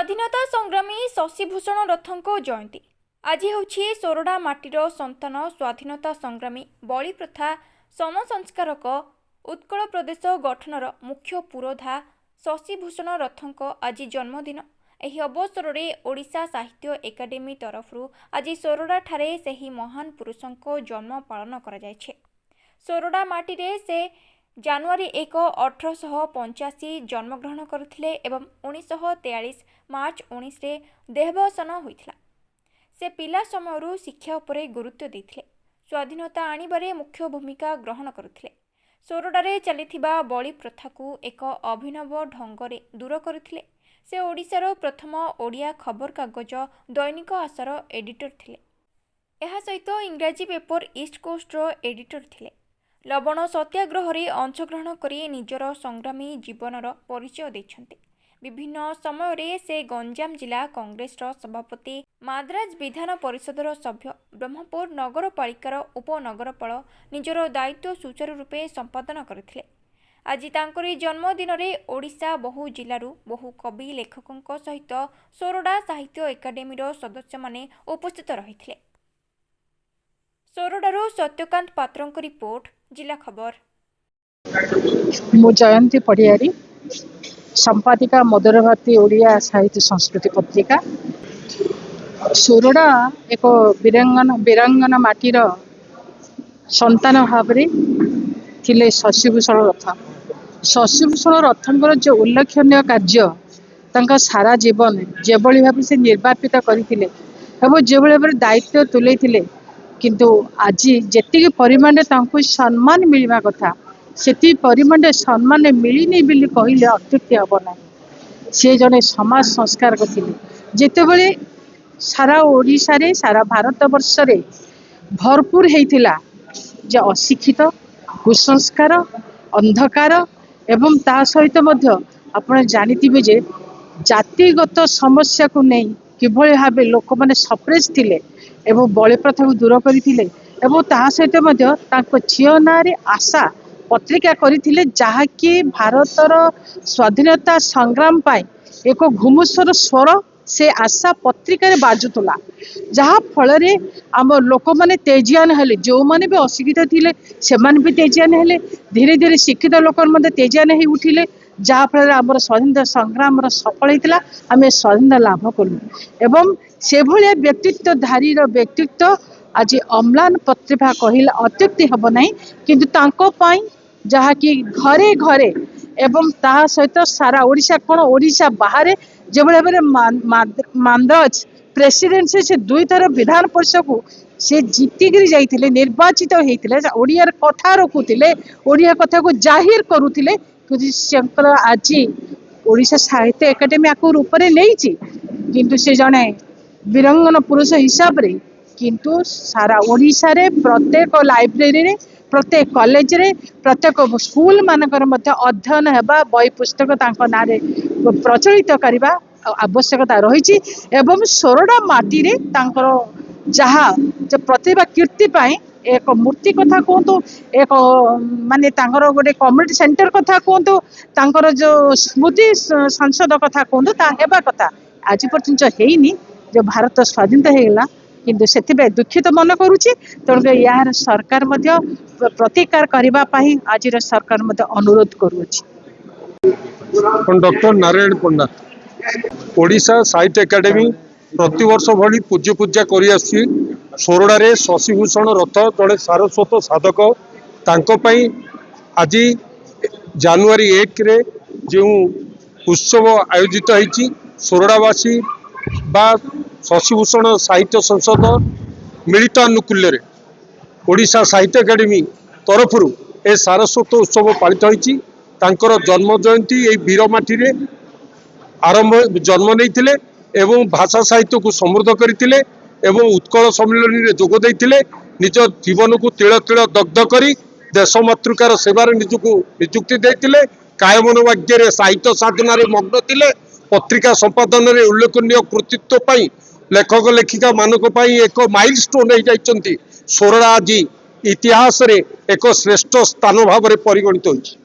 स्वाधीनता संग्रामी शशिभूषण रथको जयंती आज होछि सोरडा माटीर संतान स्वाधीनता संग्रामी बलि प्रथा समसंस्कारक उत्कल प्रदेश गठनर मुख्य पुरोधा शशिभूषण रथको आज जन्मदिन। एही अवसर में ओडिशा साहित्य एकाडेमी तरफरु आज सोरडा ठारे सेही महान पुरुषको जन्म पालन करा जायछे। सोरडा माटी रे से जानुआरी 1 1885 जन्मग्रहण करथिले एवं 1943 मार्च 19 रे देहावसान होइथिला। से पिला समयरु शिक्षा उपरे गुरुत्व देथिले। स्वाधीनता आनिबारे मुख्य भूमिका ग्रहण करथिले। सोरडारे चलिथिबा बलि प्रथाकू एक अभिनव ढंगरे दूर करथिले। से ओडिशार प्रथम ओडिया खबर कागज दैनिक आशार एडिटर थिले। एहा सहित इंग्राजी पेपर ईस्ट कोस्ट रो एडिटर थिले। लवण सत्याग्रह रे अंशग्रहण करी निजर संग्रामी जीवनर परिचय दैछन्ते। विभिन्न समय रे से गंजाम जिला कांग्रेस सभापति, माद्राज विधान परिषदर सभ्य, ब्रह्मपुर नगरपालिकार उपनगरपाल निजर दायित्व सुचारू रूपे संपादन करथिले। आज तांकरी जन्मदिन रे ओडिशा बहु जिल्लारू बहु कवि लेखकों सहित सोरडा साहित्य एकाडेमीर सदस्य माने उपस्थित रहिथिले। सोरडारू सत्यकांत पात्रंक रिपोर्ट, जिला खबर। मु जयंती पड़ियारी, संपादिका मधुर भारती ओडिया साहित्य संस्कृति पत्रिका। सोरडा एक वीरांगना माटीर संतान भाव थिले शशिभूषण रथ। शशिभूषण रथंकर जो उल्लेखनीय कार्य तांका सारा जीवन जेभली भाव से निर्वापित करथिले एवं जेभली भाव दायित्व तुलेथिले, किंतु आज जेतिक परिमाण तांको सम्मान मिलवा कथा सेति परिमाण सम्मान मिलनी बिली कहले अत्युक्ति हम ना। सी जने समाज संस्कारक थिले। जेतेबेले सारा ओडिशा रे सारा भारत वर्ष रे भरपूर हेतिला जे अशिक्षित, कुसंस्कार, अंधकार एवं ता सहित मध्य आपण जानिथिबे जे जातिगत समस्या को नहीं किभली भाबे लोक माने सप्रेस थिले एवं बलि प्रथा को दूर करथिले एवं ता सहित मध्य तांको झियो नारे आशा पत्रिका करथिले, जहाँकि भारतर स्वाधीनता संग्राम पाई एक घुमुस्वर स्वर से आशा पत्रिका रे बाजुतला। जहाँ फल रे आम लोक माने तेजियान हेले, जो माने भी अशिक्षित थिले से माने भी तेजियान हेले, धीरे धीरे शिक्षित लोक माने तेजियान हे उठिले, जहाँ फल आम स्वाधीनता संग्राम सफल होता आम स्वाधीनता लाभ कलु एवं से भाया व्यक्तित्वधारी व्यक्तित्व आज अम्लान प्रतिभा कहले अत्युक्ति हम ना। किंतु तांको पाई जहाँ कि घरे घरे एवं ता सहित सारा ओडिशा कौन ओडिशा बाहर जो भाव मांद्राज प्रेसिडेंसी से 2 थर विधान परिषद को से जीतिक जाइए, निर्वाचित होते ओडियार कथा रखुले, ओडिया कथा को जाहिर करुले। आज ओडिशा साहित्य एकाडेमी आको रूप में नहीं, किंतु से जड़े वीरांगना पुरुष हिसाब रे किंतु सारा ओडिशा रे प्रत्येक लाइब्रेरी रे, प्रत्येक कॉलेज रे, प्रत्येक स्कूल मानकर मध्य अध्ययन हेबा, बही पुस्तक तांको नारे प्रचलित करबा आवश्यकता रही। एवं सोरडा माटी रे तांकर जहाँ जो प्रतिभा कीर्ति पाई एक मूर्ति कथा कहतु, एक माने तांकर गोटे कम्युनिटी सेंटर कथा कहतु, तांकर जो स्मृति संसद कथा कहतु, ता हेबा कथा आज पर्यंत हेनी। जो भारत स्वाधीनता होगा किंतु से दुखित मन करुच्ची। तेणुक यार सरकार मध्य प्रतिकार करने आज सरकार मध्य अनुरोध करुच्ची। डॉक्टर नारायण पंडा, ओडिशा साहित्य एकाडेमी प्रतिवर्ष भली पूज्य पूजा करी आसी। सोरडा रे शशिभूषण रथ जड़े सारस्वत साधक, तांको पई आज जानुआरी 1 रे जो उत्सव आयोजित होईची, सोरडावासी बा शशिभूषण साहित्य संसद मिलित आनुकूल्य ओडिशा साहित्य एकाडेमी तरफरु ए सारस्वत उत्सव पालित होईची। तांकर जन्म जयंती ए वीरमाटी रे आरंभ जन्म नहीं एवं भाषा साहित्य को समृद्ध करते एवं उत्कल सम्मेलन रे जोग देइथिले। निज जीवन को तिल तिल दग्ध करी देश मातृकार सेवार निजको नियुक्ति देइथिले। कायमनोभाग्य रे साहित्य साधना रे मग्न थिले। पत्रिका संपादन रे उल्लेखनीय कृतित्व पाई लेखक लेखिका मानक पाई एक माइलस्टोन हो जाइछन्ती। सोरडा आज इतिहास रे एक श्रेष्ठ स्थान भाव में परिगणित होइछि।